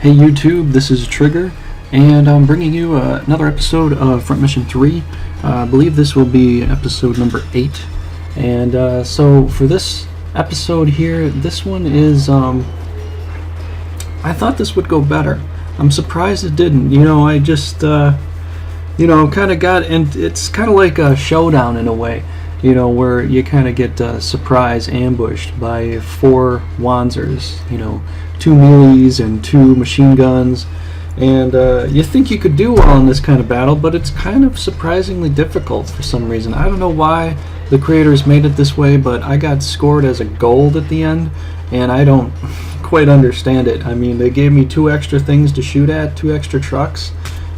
Hey YouTube, this is Trigger, and I'm bringing you another episode of Front Mission 3. I believe this will be episode number 8. And so for this episode here, this one is, I thought this would go better. I'm surprised it didn't. I just, kind of got, and it's kind of like a showdown in a way, where you kind of get surprise ambushed by 4 Wanzers, 2 melees and 2 machine guns, and you think you could do well in this kind of battle, but it's kind of surprisingly difficult for some reason. I don't know why the creators made it this way, but I got scored as a gold at the end, and I don't quite understand it. I mean, they gave me 2 extra things to shoot at, 2 extra trucks,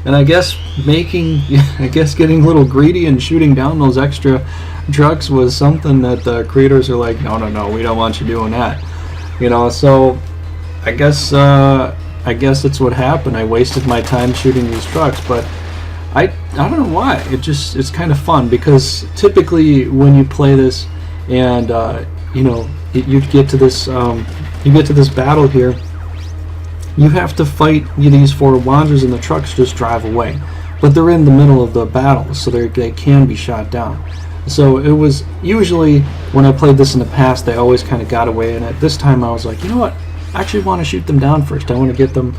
and I guess getting a little greedy and shooting down those extra trucks was something that the creators are like, no, we don't want you doing that. So I guess that's what happened. I wasted my time shooting these trucks, but I don't know why. It's kind of fun, because typically when you play this and you get to this battle here, you have to fight these 4 Wanzers, and the trucks just drive away. But they're in the middle of the battle, so they can be shot down. So it was usually, when I played this in the past, they always kind of got away, and at this time I was like, you know what? I actually want to shoot them down first. I want to get them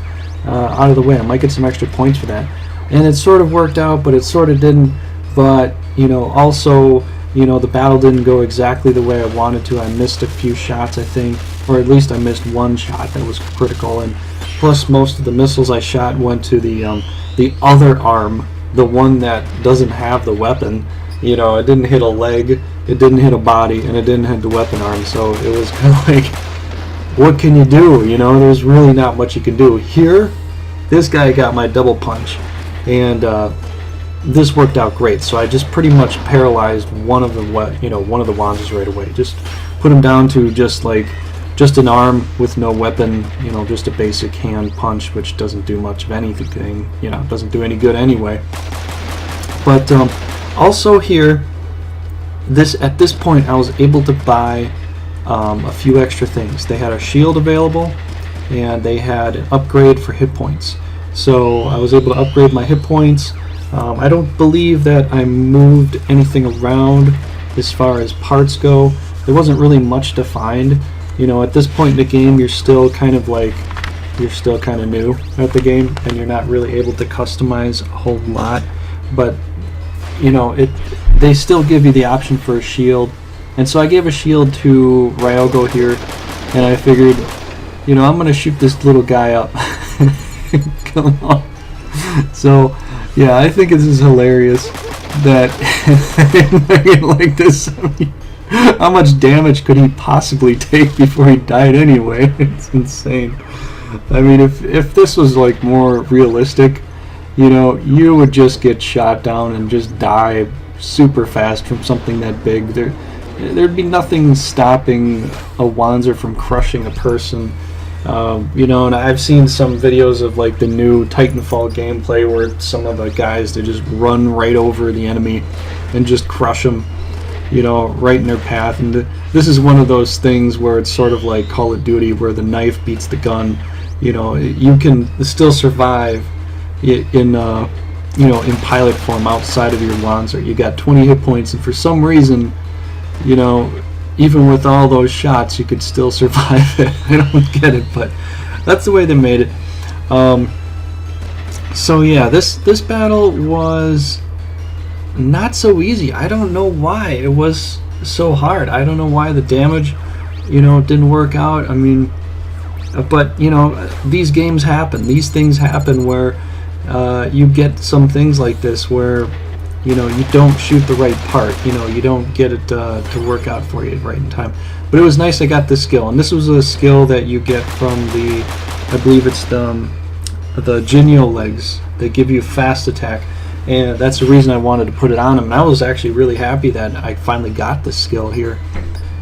out of the way. I might get some extra points for that. And it sort of worked out, but it sort of didn't. But, also, the battle didn't go exactly the way I wanted to. I missed a few shots, I think, or at least I missed 1 shot that was critical. And plus, most of the missiles I shot went to the other arm, the one that doesn't have the weapon. It didn't hit a leg, it didn't hit a body, and it didn't hit the weapon arm. So it was kind of like, what can you do? There's really not much you can do. Here, this guy got my double punch, and this worked out great. So I just pretty much paralyzed one of the Wanzers right away. Just put him down to just an arm with no weapon. Just a basic hand punch, which doesn't do much of anything. Doesn't do any good anyway. But also here, at this point, I was able to buy a few extra things. They had a shield available, and they had an upgrade for hit points. So I was able to upgrade my hit points. I don't believe that I moved anything around as far as parts go. There wasn't really much to find. At this point in the game, you're still kind of new at the game, and you're not really able to customize a whole lot. But they still give you the option for a shield. And so I gave a shield to Ryogo here, and I figured, I'm going to shoot this little guy up. Come on. So, yeah, I think this is hilarious that like this. How much damage could he possibly take before he died anyway? It's insane. I mean, if this was more realistic, you would just get shot down and just die super fast from something that big. There'd be nothing stopping a Wanzer from crushing a person. And I've seen some videos of the new Titanfall gameplay where some of the guys, they just run right over the enemy and just crush them, right in their path. And this is one of those things where it's sort of like Call of Duty, where the knife beats the gun. You can still survive in pilot form outside of your Wanzer. You got 20 hit points, and for some reason, even with all those shots, you could still survive it. I don't get it, but that's the way they made it. So yeah, this battle was not so easy. I don't know why it was so hard. I don't know why the damage, didn't work out. I mean, but these games happen. These things happen where you get some things like this where you don't shoot the right part. You don't get it to work out for you right in time. But it was nice I got this skill, and this was a skill that you get from I believe it's the Genio legs. They give you fast attack, and that's the reason I wanted to put it on him. And I was actually really happy that I finally got this skill here,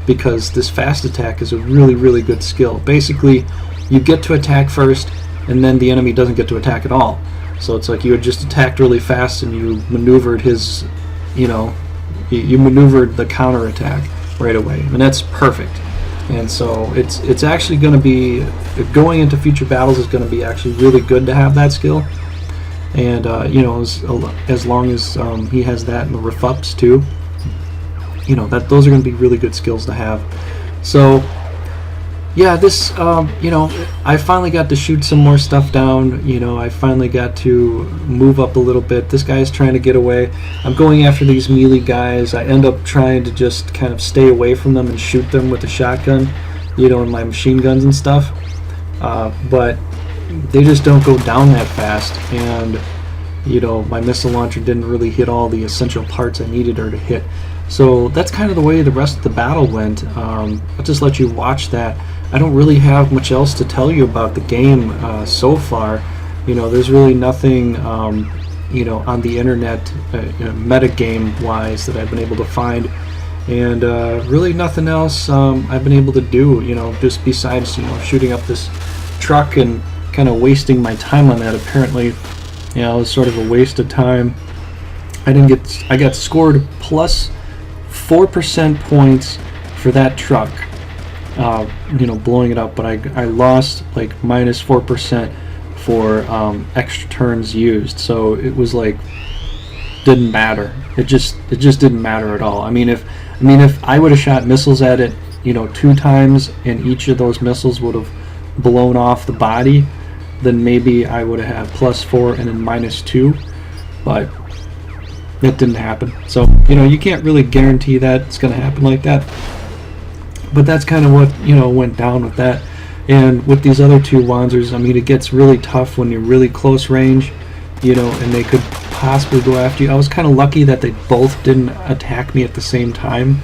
because this fast attack is a really, really good skill. Basically, you get to attack first, and then the enemy doesn't get to attack at all. So it's like you had just attacked really fast, and you maneuvered you maneuvered the counter attack right away, and that's perfect. And so it's actually going to be, going into future battles is going to be actually really good to have that skill. And you know, as long as he has that in the riff ups too, you know, that those are going to be really good skills to have. So yeah, this you know, I finally got to shoot some more stuff down. You know, I finally got to move up a little bit. This guy's trying to get away. I'm going after these melee guys. I end up trying to just kind of stay away from them and shoot them with the shotgun, you know, and my machine guns and stuff. But they just don't go down that fast, and you know, my missile launcher didn't really hit all the essential parts I needed her to hit. So that's kind of the way the rest of the battle went. I'll just let you watch that. I don't really have much else to tell you about the game so far. You know, there's really nothing, you know, on the internet, meta game wise, that I've been able to find, and really nothing else I've been able to do. You know, just besides, you know, shooting up this truck and kind of wasting my time on that. Apparently, you know, it was sort of a waste of time. I got scored plus 4% points for that truck, you know, blowing it up, but I lost like minus 4% for extra turns used. So it was like, didn't matter. It just didn't matter at all. I mean, if I would have shot missiles at it, you know, 2 times, and each of those missiles would have blown off the body, then maybe I would have had plus 4 and then minus 2, but it didn't happen. So, you know, you can't really guarantee that it's going to happen like that, but that's kind of what, you know, went down with that. And with these other 2 Wanzers, I mean, it gets really tough when you're really close range, you know, and they could possibly go after you. I was kind of lucky that they both didn't attack me at the same time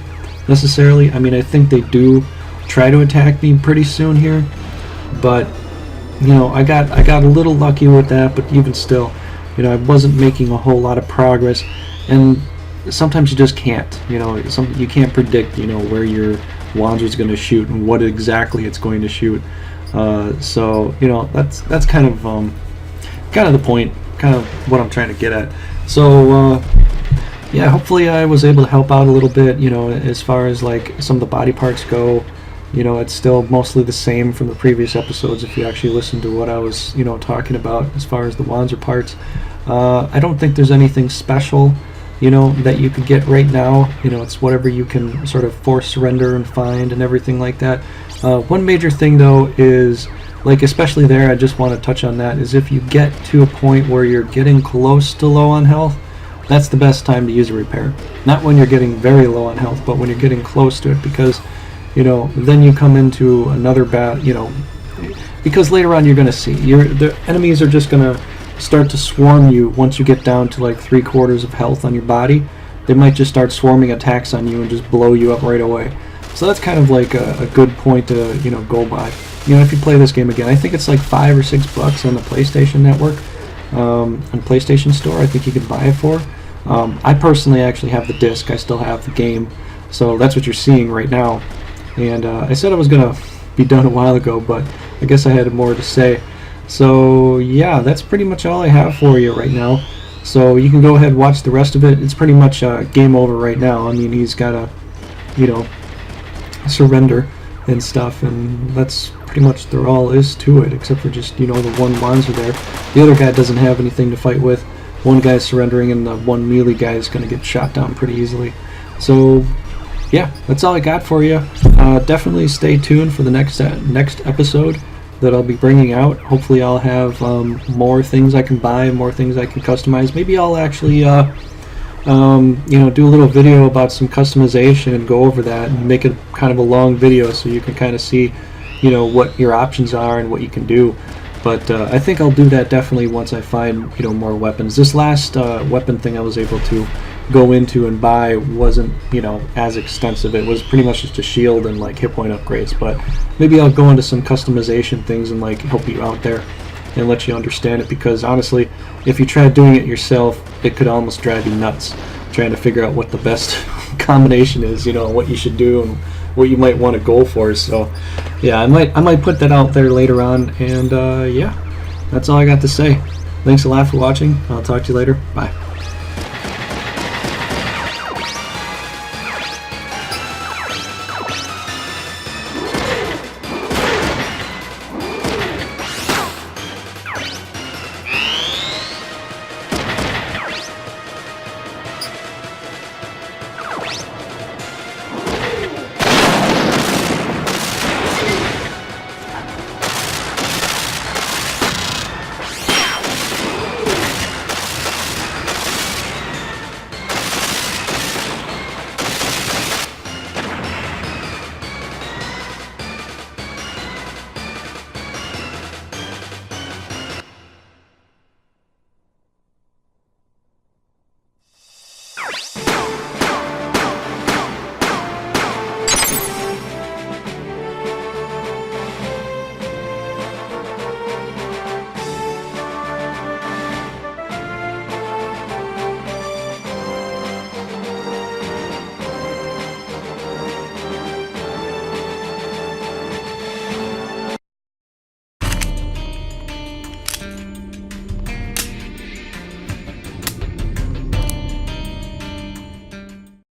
necessarily. I mean, I think they do try to attack me pretty soon here, but you know, I got a little lucky with that. But even still, you know, I wasn't making a whole lot of progress, and sometimes you just can't, you know, you can't predict, you know, where your Wanzer's going to shoot and what exactly it's going to shoot. So, you know, that's kind of the point, kind of what I'm trying to get at. So yeah, hopefully I was able to help out a little bit, you know, as far as like some of the body parts go. You know, it's still mostly the same from the previous episodes if you actually listen to what I was, you know, talking about as far as the Wanzer parts. I don't think there's anything special, you know, that you could get right now. You know, it's whatever you can sort of force surrender and find and everything like that. One major thing though is, like, especially there, I just want to touch on that, is if you get to a point where you're getting close to low on health, that's the best time to use a repair. Not when you're getting very low on health, but when you're getting close to it, because you know, then you come into another battle, you know, because later on you're going to see the enemies are just going to start to swarm you once you get down to like 3/4 of health on your body. They might just start swarming attacks on you and just blow you up right away. So that's kind of like a good point to, you know, go by. You know, if you play this game again, I think it's like $5 or $6 on the PlayStation Network, on PlayStation Store. I think you can buy it for. I personally actually have the disc. I still have the game, so that's what you're seeing right now. And I said I was going to be done a while ago, but I guess I had more to say. So yeah, that's pretty much all I have for you right now. So you can go ahead and watch the rest of it. It's pretty much game over right now. I mean, he's got to, you know, surrender and stuff, and that's pretty much all is to it, except for just, you know, the one Wanzer there. The other guy doesn't have anything to fight with. One guy's surrendering, and the one melee guy is going to get shot down pretty easily. So yeah, that's all I got for you. Definitely stay tuned for the next episode that I'll be bringing out. Hopefully I'll have more things I can buy, more things I can customize. Maybe I'll actually you know, do a little video about some customization and go over that and make it kind of a long video so you can kind of see, you know, what your options are and what you can do. But I think I'll do that definitely once I find, you know, more weapons. This last weapon thing I was able to go into and buy wasn't, you know, as extensive. It was pretty much just a shield and like hit point upgrades, but maybe I'll go into some customization things and like help you out there and let you understand it, because honestly, if you try doing it yourself, it could almost drive you nuts trying to figure out what the best combination is, you know, what you should do and what you might want to go for. So yeah, I might put that out there later on. And yeah, that's all I got to say. Thanks a lot for watching. I'll talk to you later. Bye.